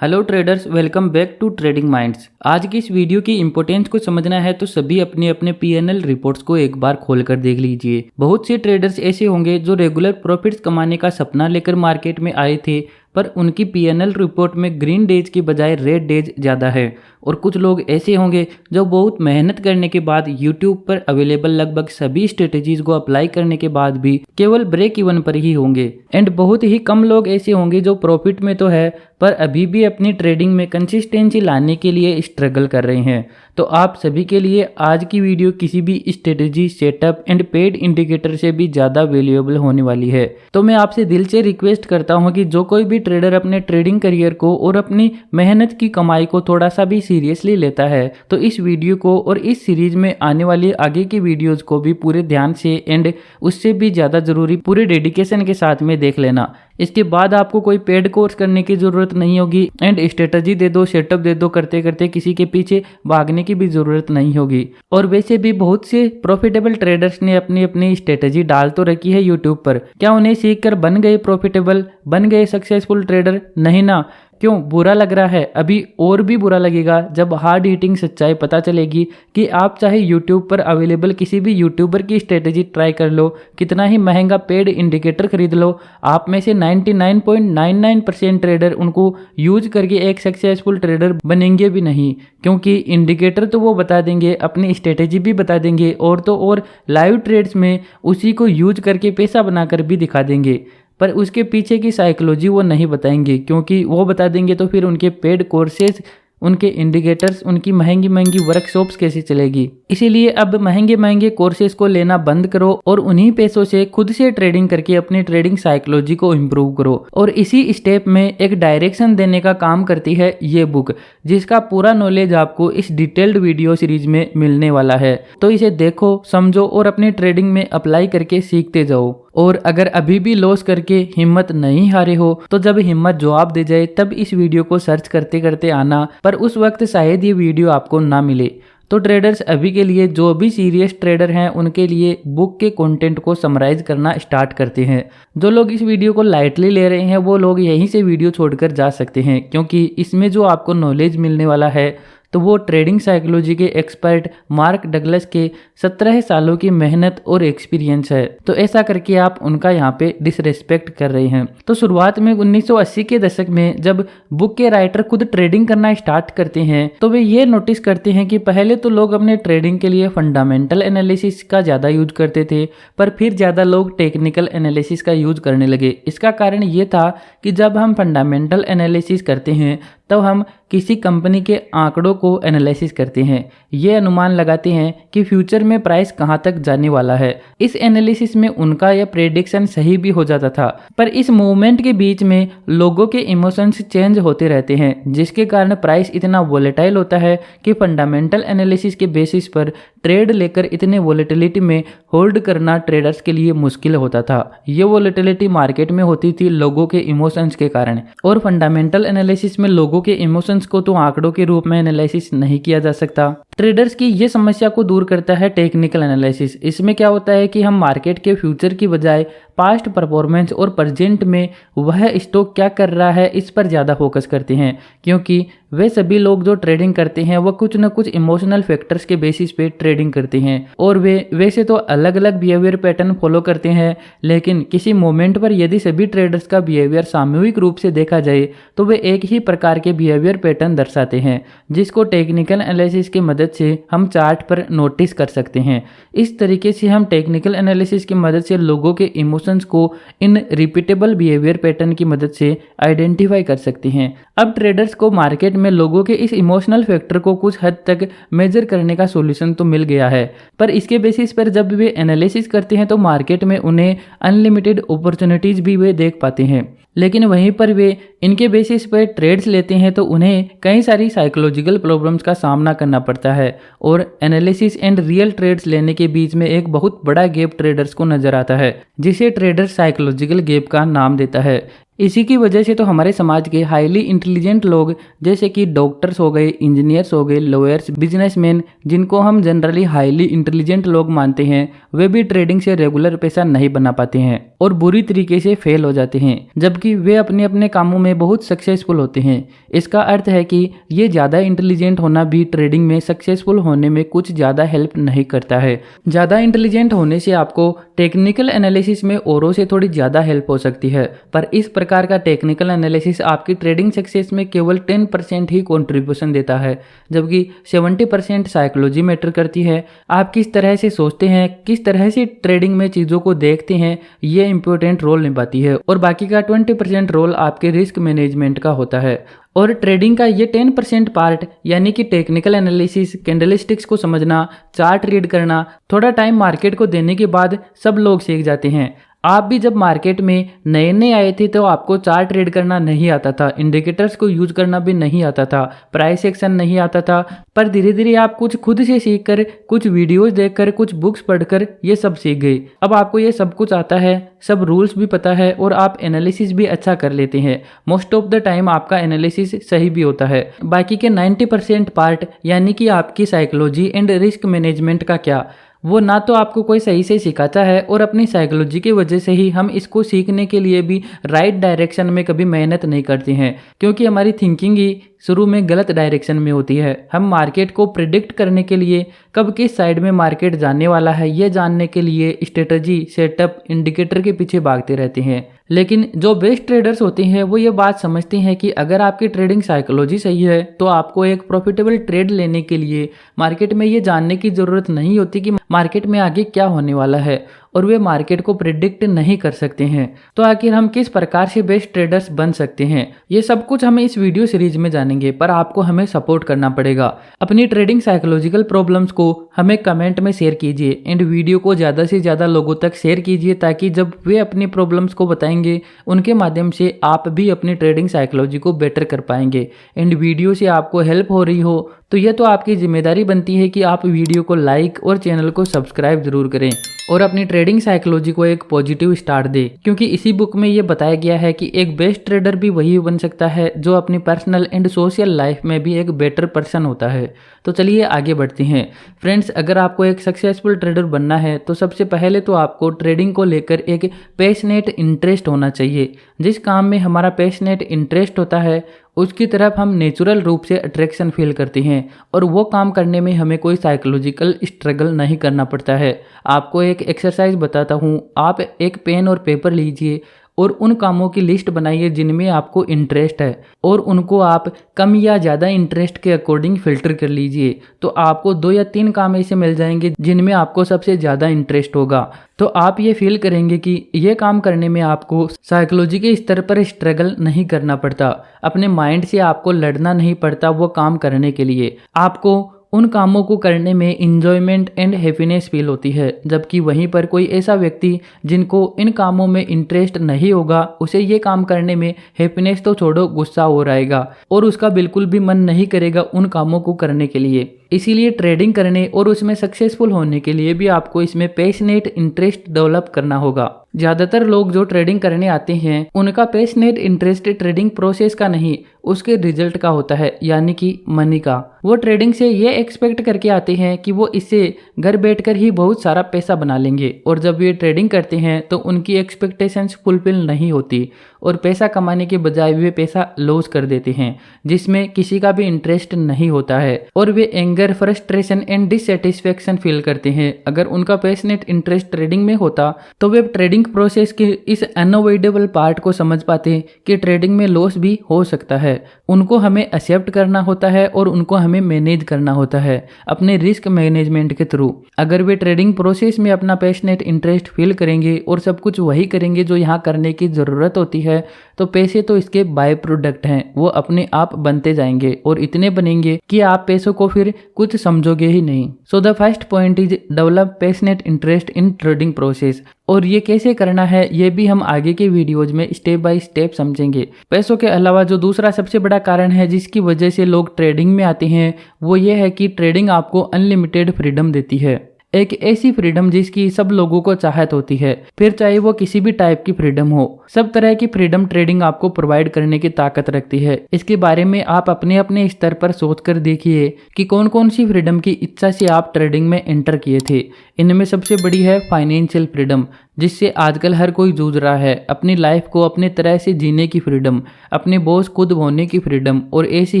Hello traders, welcome back to trading minds. आज की इस वीडियो की इंपॉर्टेंस को समझना है तो सभी अपने अपने पीएनएल रिपोर्ट्स को एक बार खोलकर देख लीजिए। बहुत से ट्रेडर्स ऐसे होंगे जो रेगुलर प्रॉफिट्स कमाने का सपना लेकर मार्केट में आए थे, पर उनकी पीएनएल रिपोर्ट में ग्रीन डेज की बजाय रेड डेज ज़्यादा है। और कुछ लोग ऐसे होंगे जो बहुत मेहनत करने के बाद यूट्यूब पर अवेलेबल लगभग सभी स्ट्रेटेजीज को अप्लाई करने के बाद भी केवल ब्रेक इवन पर ही होंगे। एंड बहुत ही कम लोग ऐसे होंगे जो प्रॉफिट में तो है पर अभी भी अपनी ट्रेडिंग में कंसिस्टेंसी लाने के लिए स्ट्रगल कर रहे हैं। तो आप सभी के लिए आज की वीडियो किसी भी strategy, setup and paid indicator से भी ज़्यादा वैल्यूएबल होने वाली है। तो मैं आपसे दिल से रिक्वेस्ट करता हूं कि जो कोई भी ट्रेडर अपने ट्रेडिंग करियर को और अपनी मेहनत की कमाई को थोड़ा सा भी सीरियसली लेता है तो इस वीडियो को और इस सीरीज में आने वाली आगे की वीडियोज़ को भी पूरे ध्यान से एंड उससे भी ज़्यादा ज़रूरी पूरे डेडिकेशन के साथ में देख लेना। इसके बाद आपको कोई पेड कोर्स करने की ज़रूरत नहीं होगी एंड स्ट्रेटजी दे दो, सेटअप दे दो करते करते किसी के पीछे भागने की भी ज़रूरत नहीं होगी। और वैसे भी बहुत से प्रॉफिटेबल ट्रेडर्स ने अपनी अपनी स्ट्रेटजी डाल तो रखी है यूट्यूब पर। क्या उन्हें सीखकर बन गए प्रॉफिटेबल, बन गए सक्सेसफुल ट्रेडर? नहीं ना। क्यों बुरा लग रहा है? अभी और भी बुरा लगेगा जब हार्ड हीटिंग सच्चाई पता चलेगी कि आप चाहे यूट्यूब पर अवेलेबल किसी भी यूट्यूबर की स्ट्रेटेजी ट्राई कर लो, कितना ही महंगा पेड इंडिकेटर खरीद लो, आप में से 99.99% ट्रेडर उनको यूज करके एक सक्सेसफुल ट्रेडर बनेंगे भी नहीं। क्योंकि इंडिकेटर तो वो बता देंगे, अपनी स्ट्रेटेजी भी बता देंगे और तो और लाइव ट्रेड्स में उसी को यूज करके पैसा बनाकर भी दिखा देंगे, पर उसके पीछे की साइकोलॉजी वो नहीं बताएंगे। क्योंकि वो बता देंगे तो फिर उनके पेड कोर्सेज, उनके इंडिकेटर्स, उनकी महंगी महंगी वर्कशॉप्स कैसे चलेगी। इसीलिए अब महंगे महंगे कोर्सेज को लेना बंद करो और उन्हीं पैसों से खुद से ट्रेडिंग करके अपनी ट्रेडिंग साइकोलॉजी को इम्प्रूव करो। और इसी स्टेप में एक डायरेक्शन देने का काम करती है ये बुक, जिसका पूरा नॉलेज आपको इस डिटेल्ड वीडियो सीरीज में मिलने वाला है। तो इसे देखो, समझो और अपनी ट्रेडिंग में अप्लाई करके सीखते जाओ। और अगर अभी भी लॉस करके हिम्मत नहीं हारे हो तो जब हिम्मत जवाब दे जाए तब इस वीडियो को सर्च करते करते आना, पर उस वक्त शायद ये वीडियो आपको ना मिले। तो ट्रेडर्स, अभी के लिए जो भी सीरियस ट्रेडर हैं उनके लिए बुक के कंटेंट को समराइज करना स्टार्ट करते हैं। जो लोग इस वीडियो को लाइटली ले रहे हैं वो लोग यहीं से वीडियो छोड़कर जा सकते हैं, क्योंकि इसमें जो आपको नॉलेज मिलने वाला है तो वो ट्रेडिंग साइकोलॉजी के एक्सपर्ट मार्क डगलस के 17 सालों की मेहनत और एक्सपीरियंस है। तो ऐसा करके आप उनका यहाँ पे डिसरेस्पेक्ट कर रहे हैं। तो शुरुआत में 1980 के दशक में जब बुक के राइटर खुद ट्रेडिंग करना स्टार्ट करते हैं तो वे ये नोटिस करते हैं कि पहले तो लोग अपने ट्रेडिंग के लिए फंडामेंटल एनालिसिस का ज़्यादा यूज करते थे, पर फिर ज़्यादा लोग टेक्निकल एनालिसिस का यूज करने लगे। इसका कारण ये था कि जब हम फंडामेंटल एनालिसिस करते हैं तब हम किसी कंपनी के आंकड़ों को एनालिसिस करते हैं, ये अनुमान लगाते हैं कि फ्यूचर में प्राइस कहां तक जाने वाला है। इस एनालिसिस में उनका यह प्रेडिक्शन सही भी हो जाता था, पर इस मूवमेंट के बीच में लोगों के इमोशंस चेंज होते रहते हैं, जिसके कारण प्राइस इतना वोलेटाइल होता है कि फंडामेंटल एनालिसिस के बेसिस पर ट्रेड लेकर इतने वोलेटिलिटी में होल्ड करना ट्रेडर्स के लिए मुश्किल होता था। ये वोलेटिलिटी मार्केट में होती थी लोगों के इमोशंस के कारण, और फंडामेंटल एनालिसिस में लोगों के इमोशंस को तो आंकड़ों के रूप में एनालिसिस नहीं किया जा सकता। ट्रेडर्स की ये समस्या को दूर करता है टेक्निकल एनालिसिस। इसमें क्या होता है कि हम मार्केट के फ्यूचर की बजाय पास्ट परफॉर्मेंस और प्रेजेंट में वह स्टॉक क्या कर रहा है इस पर ज़्यादा फोकस करते हैं, क्योंकि वे सभी लोग जो ट्रेडिंग करते हैं वह कुछ न कुछ इमोशनल फैक्टर्स के बेसिस पे ट्रेडिंग करते हैं। और वे वैसे तो अलग अलग बिहेवियर पैटर्न फॉलो करते हैं, लेकिन किसी मोमेंट पर यदि सभी ट्रेडर्स का बिहेवियर सामूहिक रूप से देखा जाए तो वे एक ही प्रकार के बिहेवियर पैटर्न दर्शाते हैं, जिसको टेक्निकल एनालिसिस की मदद से हम चार्ट पर नोटिस कर सकते हैं। इस तरीके से हम टेक्निकल एनालिसिस की मदद से लोगों के इमोशंस को इन रिपीटेबल बिहेवियर पैटर्न की मदद से आइडेंटिफाई कर सकते हैं। अब ट्रेडर्स को मार्केट में लोगों के इस इमोशनल फैक्टर को कुछ हद तक मेजर करने का सॉल्यूशन तो मिल गया है, पर इसके बेसिस पर जब वे एनालिसिस करते हैं तो मार्केट में उन्हें अनलिमिटेड अपॉर्चुनिटीज भी वे देख पाते हैं। लेकिन वहीं पर वे इनके बेसिस पर ट्रेड्स लेते हैं तो उन्हें कई सारी साइकोलॉजिकल प्रॉब्लम्स का सामना करना पड़ता है, और एनालिसिस एंड रियल ट्रेड्स लेने के बीच में एक बहुत बड़ा गैप ट्रेडर्स को नजर आता है, जिसे ट्रेडर साइकोलॉजिकल गैप का नाम देता है। इसी की वजह से तो हमारे समाज के हाईली इंटेलिजेंट लोग जैसे कि डॉक्टर्स हो गए, इंजीनियर्स हो गए, लॉयर्स, बिजनेसमैन, जिनको हम जनरली हाईली इंटेलिजेंट लोग मानते हैं, वे भी ट्रेडिंग से रेगुलर पैसा नहीं बना पाते हैं और बुरी तरीके से फेल हो जाते हैं, जबकि वे अपने अपने कामों में बहुत सक्सेसफुल होते हैं। इसका अर्थ है कि ये ज़्यादा इंटेलिजेंट होना भी ट्रेडिंग में सक्सेसफुल होने में कुछ ज़्यादा हेल्प नहीं करता है। ज़्यादा इंटेलिजेंट होने से आपको टेक्निकल एनालिसिस में औरों से थोड़ी ज़्यादा हेल्प हो सकती है, पर इस प्रकार का टेक्निकल एनालिसिस आपकी ट्रेडिंग सक्सेस में केवल 10% ही कंट्रीब्यूशन देता है, जबकि 70% साइकोलॉजी मैटर करती है। आप किस तरह से सोचते हैं, किस तरह से ट्रेडिंग में चीज़ों को देखते हैं, ये इंपॉर्टेंट रोल निभाती है और बाकी का 20% रोल आपके रिस्क मैनेजमेंट का होता है। और ट्रेडिंग का ये 10% पार्ट यानी कि टेक्निकल एनालिसिस, कैंडलस्टिक्स को समझना, चार्ट रीड करना, थोड़ा टाइम मार्केट को देने के बाद सब लोग सीख जाते हैं। आप भी जब मार्केट में नए नए आए थे तो आपको चार्ट ट्रेड करना नहीं आता था, इंडिकेटर्स को यूज करना भी नहीं आता था, प्राइस एक्शन नहीं आता था, पर धीरे धीरे आप कुछ खुद से सीख कर, कुछ वीडियोस देखकर, कुछ बुक्स पढ़कर ये सब सीख गए। अब आपको ये सब कुछ आता है, सब रूल्स भी पता है और आप एनालिसिस भी अच्छा कर लेते हैं। मोस्ट ऑफ द टाइम आपका एनालिसिस सही भी होता है। बाकी के 90% पार्ट यानी कि आपकी साइकोलॉजी एंड रिस्क मैनेजमेंट का क्या, वो ना तो आपको कोई सही से सिखाता है और अपनी साइकोलॉजी की वजह से ही हम इसको सीखने के लिए भी राइट डायरेक्शन में कभी मेहनत नहीं करते हैं, क्योंकि हमारी थिंकिंग ही शुरू में गलत डायरेक्शन में होती है। हम मार्केट को प्रिडिक्ट करने के लिए, कब किस साइड में मार्केट जाने वाला है ये जानने के लिए स्ट्रेटजी, सेटअप, इंडिकेटर के पीछे भागते रहते हैं। लेकिन जो बेस्ट ट्रेडर्स होते हैं वो ये बात समझते हैं कि अगर आपकी ट्रेडिंग साइकोलॉजी सही है तो आपको एक प्रॉफिटेबल ट्रेड लेने के लिए मार्केट में ये जानने की ज़रूरत नहीं होती कि मार्केट में आगे क्या होने वाला है, और वे मार्केट को प्रिडिक्ट नहीं कर सकते हैं। तो आखिर हम किस प्रकार से बेस्ट ट्रेडर्स बन सकते हैं, ये सब कुछ हम इस वीडियो सीरीज में जानेंगे, पर आपको हमें सपोर्ट करना पड़ेगा। अपनी ट्रेडिंग साइकोलॉजिकल प्रॉब्लम्स को हमें कमेंट में शेयर कीजिए एंड वीडियो को ज़्यादा से ज़्यादा लोगों तक शेयर कीजिए, ताकि जब वे अपनी प्रॉब्लम्स को बताएंगे उनके माध्यम से आप भी अपनी ट्रेडिंग साइकोलॉजी को बेटर कर पाएंगे। एंड वीडियो से आपको हेल्प हो रही हो तो यह तो आपकी जिम्मेदारी बनती है कि आप वीडियो को लाइक और चैनल को सब्सक्राइब जरूर करें और अपनी ट्रेडिंग साइकोलॉजी को एक पॉजिटिव स्टार्ट दे, क्योंकि इसी बुक में ये बताया गया है कि एक बेस्ट ट्रेडर भी वही बन सकता है जो अपनी पर्सनल एंड सोशल लाइफ में भी एक बेटर पर्सन होता है। तो चलिए आगे बढ़ते हैं। फ्रेंड्स, अगर आपको एक सक्सेसफुल ट्रेडर बनना है तो सबसे पहले तो आपको ट्रेडिंग को लेकर एक पैशनेट इंटरेस्ट होना चाहिए। जिस काम में हमारा पैशनेट इंटरेस्ट होता है उसकी तरफ हम नेचुरल रूप से अट्रैक्शन फील करते हैं और वो काम करने में हमें कोई साइकोलॉजिकल स्ट्रगल नहीं करना पड़ता है। आपको एक एक्सरसाइज बताता हूँ। आप एक पेन और पेपर लीजिए और उन कामों की लिस्ट बनाइए जिनमें आपको इंटरेस्ट है और उनको आप कम या ज़्यादा इंटरेस्ट के अकॉर्डिंग फिल्टर कर लीजिए। तो आपको 2 या 3 काम ऐसे मिल जाएंगे जिनमें आपको सबसे ज़्यादा इंटरेस्ट होगा। तो आप ये फील करेंगे कि ये काम करने में आपको साइकोलॉजी के स्तर पर स्ट्रगल नहीं करना पड़ता, अपने माइंड से आपको लड़ना नहीं पड़ता वो काम करने के लिए। आपको उन कामों को करने में इंजॉयमेंट एंड हैप्पीनेस फील होती है, जबकि वहीं पर कोई ऐसा व्यक्ति जिनको इन कामों में इंटरेस्ट नहीं होगा उसे ये काम करने में हैप्पीनेस तो छोड़ो गुस्सा हो रहेगा और उसका बिल्कुल भी मन नहीं करेगा उन कामों को करने के लिए। इसीलिए ट्रेडिंग करने और उसमें सक्सेसफुल होने के लिए भी आपको इसमें पैशनेट इंटरेस्ट डेवलप करना होगा। ज़्यादातर लोग जो ट्रेडिंग करने आते हैं उनका पैशनेट इंटरेस्ट ट्रेडिंग प्रोसेस का नहीं, उसके रिजल्ट का होता है, यानी कि मनी का। वो ट्रेडिंग से ये एक्सपेक्ट करके आते हैं कि वो इससे घर बैठकर ही बहुत सारा पैसा बना लेंगे, और जब ये ट्रेडिंग करते हैं तो उनकी एक्सपेक्टेशंस फुलफिल नहीं होती और पैसा कमाने के बजाय वे पैसा लॉस कर देते हैं, जिसमें किसी का भी इंटरेस्ट नहीं होता है और वे anger, frustration and dissatisfaction feel करते हैं। अगर उनका पैशनेट इंटरेस्ट ट्रेडिंग में होता तो वे ट्रेडिंग प्रोसेस के इस अनअवॉइडेबल पार्ट को समझ पाते कि ट्रेडिंग में लॉस भी हो सकता है। उनको हमें एक्सेप्ट करना होता है और उनको हमें मैनेज करना होता है अपने रिस्क मैनेजमेंट के थ्रू। अगर वे ट्रेडिंग प्रोसेस में अपना पैशनेट इंटरेस्ट फील करेंगे और सब कुछ वही करेंगे जो यहाँ करने की ज़रूरत होती है, तो पैसे तो इसके बाय प्रोडक्ट हैं, वो अपने आप बनते जाएंगे और इतने बनेंगे कि आप पैसों को फिर कुछ समझोगे ही नहीं। So the first point is develop passionate interest in trading process. और ये कैसे करना है ये भी हम आगे के वीडियोज में स्टेप बाय स्टेप समझेंगे। पैसों के अलावा जो दूसरा सबसे बड़ा कारण है जिसकी वजह से लोग ट्रेडिंग में आते हैं वो ये है कि ट्रेडिंग आपको अनलिमिटेड फ्रीडम देती है। एक ऐसी फ्रीडम जिसकी सब लोगों को चाहत होती है, फिर चाहे वो किसी भी टाइप की फ्रीडम हो। सब तरह की फ्रीडम ट्रेडिंग आपको प्रोवाइड करने की ताकत रखती है। इसके बारे में आप अपने अपने स्तर पर सोच कर देखिए कि कौन कौन सी फ्रीडम की इच्छा से आप ट्रेडिंग में एंटर किए थे। इनमें सबसे बड़ी है फाइनेंशियल फ्रीडम, जिससे आजकल हर कोई जूझ रहा है। अपनी लाइफ को अपने तरह से जीने की फ्रीडम, अपने बॉस खुद होने की फ्रीडम, और ऐसी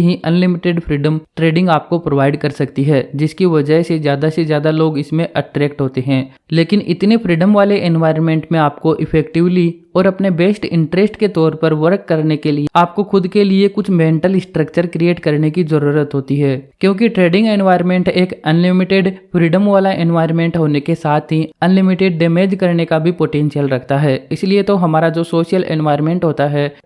ही अनलिमिटेड फ्रीडम ट्रेडिंग आपको प्रोवाइड कर सकती है, जिसकी वजह से ज़्यादा लोग इसमें अट्रैक्ट होते हैं। लेकिन इतने फ्रीडम वाले एनवायरनमेंट में आपको इफेक्टिवली और अपने बेस्ट इंटरेस्ट के तौर पर वर्क करने के लिए आपको खुद के लिए कुछ मेंटल स्ट्रक्चर क्रिएट करने की जरूरत होती है, क्योंकि ट्रेडिंग एनवायरनमेंट एक अनलिमिटेड फ्रीडम वाला एनवायरनमेंट होने के साथ ही अनलिमिटेड डैमेज करने का भी पोटेंशियल रखता है। इसीलिए तो हमारा जो सोशल एनवायरनमेंट होता है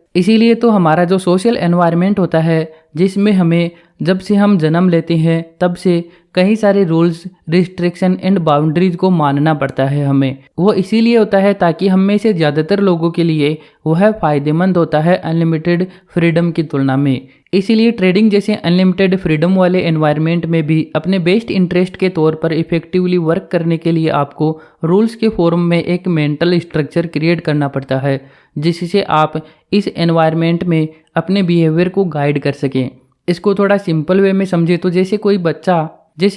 जिसमें हमें जब से हम जन्म लेते हैं तब से कई सारे रूल्स, रिस्ट्रिक्शन एंड बाउंड्रीज को मानना पड़ता है हमें। वो इसीलिए होता है ताकि हम में से ज़्यादातर लोगों के लिए वह फ़ायदेमंद होता है अनलिमिटेड फ्रीडम की तुलना में। इसीलिए ट्रेडिंग जैसे अनलिमिटेड फ्रीडम वाले एनवायरनमेंट में भी अपने बेस्ट इंटरेस्ट के तौर पर इफेक्टिवली वर्क करने के लिए आपको रूल्स के फॉर्म में एक मेंटल स्ट्रक्चर क्रिएट करना पड़ता है, जिससे आप इस एनवायरनमेंट में अपने बिहेवियर को गाइड कर सकें। इसको थोड़ा सिंपल वे में समझे तो जैसे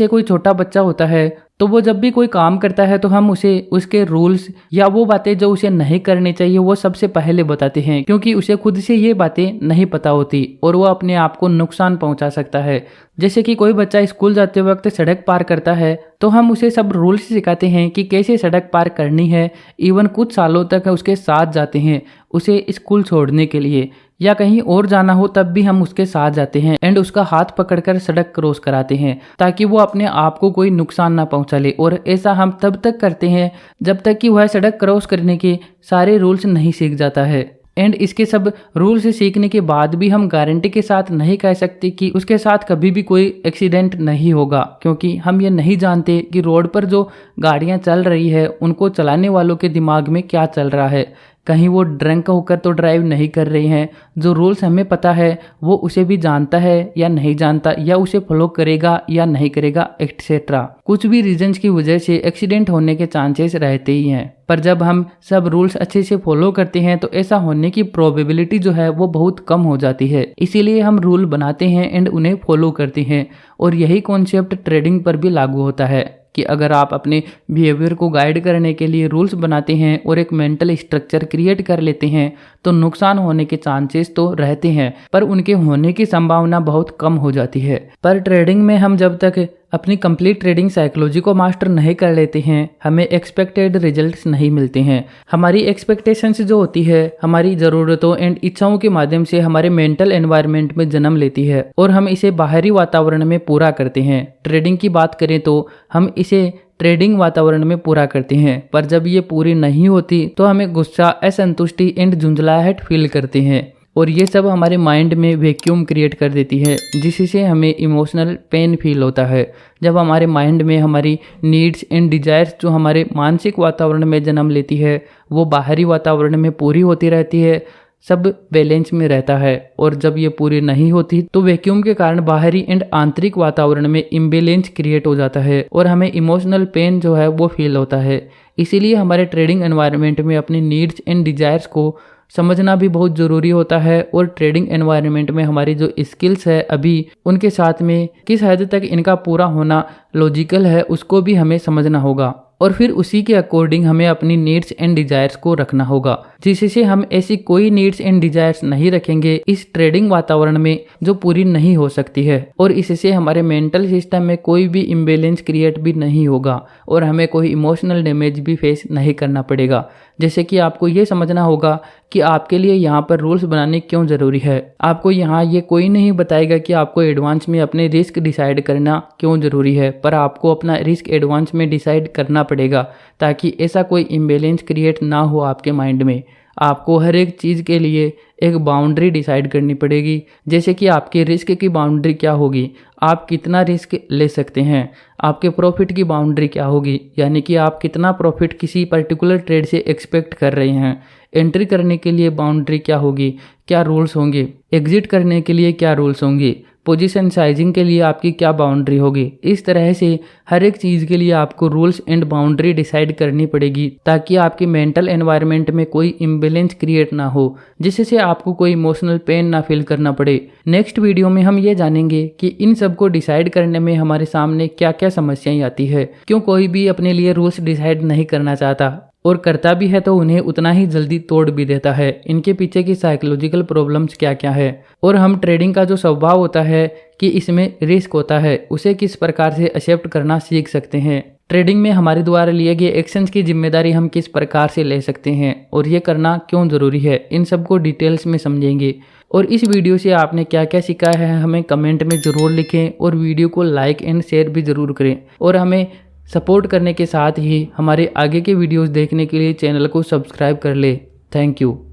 कोई छोटा बच्चा होता है तो वो जब भी कोई काम करता है तो हम उसे उसके रूल्स या वो बातें जो उसे नहीं करनी चाहिए वो सबसे पहले बताते हैं, क्योंकि उसे खुद से ये बातें नहीं पता होती और वो अपने आप को नुकसान पहुंचा सकता है। जैसे कि कोई बच्चा स्कूल जाते वक्त सड़क पार करता है तो हम उसे सब रूल्स सिखाते हैं कि कैसे सड़क पार करनी है। इवन कुछ सालों तक उसके साथ जाते हैं उसे स्कूल छोड़ने के लिए, या कहीं और जाना हो तब भी हम उसके साथ जाते हैं एंड उसका हाथ पकड़कर सड़क क्रॉस कराते हैं ताकि वो अपने आप को कोई नुकसान ना पहुंचा ले। और ऐसा हम तब तक करते हैं जब तक कि वह सड़क क्रॉस करने के सारे रूल्स नहीं सीख जाता है। एंड इसके सब रूल्स सीखने के बाद भी हम गारंटी के साथ नहीं कह सकते कि उसके साथ कभी भी कोई एक्सीडेंट नहीं होगा, क्योंकि हम ये नहीं जानते कि रोड पर जो गाड़ियां चल रही है उनको चलाने वालों के दिमाग में क्या चल रहा है। कहीं वो ड्रंक होकर तो ड्राइव नहीं कर रहे हैं। जो रूल्स हमें पता है वो उसे भी जानता है या नहीं जानता, या उसे फॉलो करेगा या नहीं करेगा, एक्सेट्रा। कुछ भी रीजंस की वजह से एक्सीडेंट होने के चांसेस रहते ही हैं, पर जब हम सब रूल्स अच्छे से फॉलो करते हैं तो ऐसा होने की प्रोबेबिलिटी जो है वो बहुत कम हो जाती है। इसीलिए हम रूल बनाते हैं एंड उन्हें फॉलो करते हैं। और यही कॉन्सेप्ट ट्रेडिंग पर भी लागू होता है कि अगर आप अपने बिहेवियर को गाइड करने के लिए रूल्स बनाते हैं और एक मेंटल स्ट्रक्चर क्रिएट कर लेते हैं तो नुकसान होने के चांसेस तो रहते हैं, पर उनके होने की संभावना बहुत कम हो जाती है। पर ट्रेडिंग में हम जब तक अपनी कंप्लीट ट्रेडिंग साइकोलॉजी को मास्टर नहीं कर लेते हैं हमें एक्सपेक्टेड रिजल्ट्स नहीं मिलते हैं। हमारी एक्सपेक्टेशंस जो होती है हमारी ज़रूरतों एंड इच्छाओं के माध्यम से हमारे मेंटल एनवायरनमेंट में जन्म लेती है और हम इसे बाहरी वातावरण में पूरा करते हैं। ट्रेडिंग की बात करें तो हम इसे ट्रेडिंग वातावरण में पूरा करते हैं, पर जब ये पूरी नहीं होती तो हमें गुस्सा, असंतुष्टि एंड झुंझलाहट फील करते हैं और ये सब हमारे माइंड में वैक्यूम क्रिएट कर देती है, जिससे हमें इमोशनल पेन फील होता है। जब हमारे माइंड में हमारी नीड्स एंड डिजायर्स जो हमारे मानसिक वातावरण में जन्म लेती है वो बाहरी वातावरण में पूरी होती रहती है, सब बैलेंस में रहता है। और जब ये पूरी नहीं होती तो वैक्यूम के कारण बाहरी एंड आंतरिक वातावरण में इम्बैलेंस क्रिएट हो जाता है और हमें इमोशनल पेन जो है वो फील होता है। इसीलिए हमारे ट्रेडिंग एनवायरनमेंट में अपनी नीड्स एंड डिजायर्स को समझना भी बहुत ज़रूरी होता है और ट्रेडिंग एनवायरनमेंट में हमारी जो स्किल्स है अभी उनके साथ में किस हद तक इनका पूरा होना लॉजिकल है उसको भी हमें समझना होगा और फिर उसी के अकॉर्डिंग हमें अपनी नीड्स एंड डिजायर्स को रखना होगा, जिससे हम ऐसी कोई नीड्स एंड डिजायर्स नहीं रखेंगे इस ट्रेडिंग वातावरण में जो पूरी नहीं हो सकती है। और इससे हमारे मेंटल सिस्टम में कोई भी इम्बैलेंस क्रिएट भी नहीं होगा और हमें कोई इमोशनल डैमेज भी फेस नहीं करना पड़ेगा। जैसे कि आपको ये समझना होगा कि आपके लिए यहाँ पर रूल्स बनाने क्यों ज़रूरी है। आपको यहाँ ये कोई नहीं बताएगा कि आपको एडवांस में अपने रिस्क डिसाइड करना क्यों ज़रूरी है, पर आपको अपना रिस्क एडवांस में डिसाइड करना पड़ेगा ताकि ऐसा कोई इम्बैलेंस क्रिएट ना हो आपके माइंड में। आपको हर एक चीज़ के लिए एक बाउंड्री डिसाइड करनी पड़ेगी, जैसे कि आपके रिस्क की बाउंड्री क्या होगी, आप कितना रिस्क ले सकते हैं, आपके प्रॉफिट की बाउंड्री क्या होगी, यानी कि आप कितना प्रॉफिट किसी पर्टिकुलर ट्रेड से एक्सपेक्ट कर रहे हैं, एंट्री करने के लिए बाउंड्री क्या होगी, क्या रूल्स होंगे, एग्जिट करने के लिए क्या रूल्स होंगे, पोजीशन साइजिंग के लिए आपकी क्या बाउंड्री होगी। इस तरह से हर एक चीज़ के लिए आपको रूल्स एंड बाउंड्री डिसाइड करनी पड़ेगी ताकि आपकी मेंटल एनवायरनमेंट में कोई इम्बैलेंस क्रिएट ना हो, जिससे आपको कोई इमोशनल पेन ना फील करना पड़े। नेक्स्ट वीडियो में हम ये जानेंगे कि इन सब को डिसाइड करने में हमारे सामने क्या क्या समस्याएं आती है, क्यों कोई भी अपने लिए रूल्स डिसाइड नहीं करना चाहता और करता भी है तो उन्हें उतना ही जल्दी तोड़ भी देता है। इनके पीछे की साइकोलॉजिकल प्रॉब्लम्स क्या क्या है और हम ट्रेडिंग का जो स्वभाव होता है कि इसमें रिस्क होता है, उसे किस प्रकार से एक्सेप्ट करना सीख सकते हैं। ट्रेडिंग में हमारे द्वारा लिए गए एक्शंस की जिम्मेदारी हम किस प्रकार से ले सकते हैं और ये करना क्यों ज़रूरी है, इन सबको डिटेल्स में समझेंगे। और इस वीडियो से आपने क्या क्या सीखा है हमें कमेंट में ज़रूर लिखें और वीडियो को लाइक एंड शेयर भी ज़रूर करें और हमें सपोर्ट करने के साथ ही हमारे आगे के वीडियोस देखने के लिए चैनल को सब्सक्राइब कर ले। Thank you.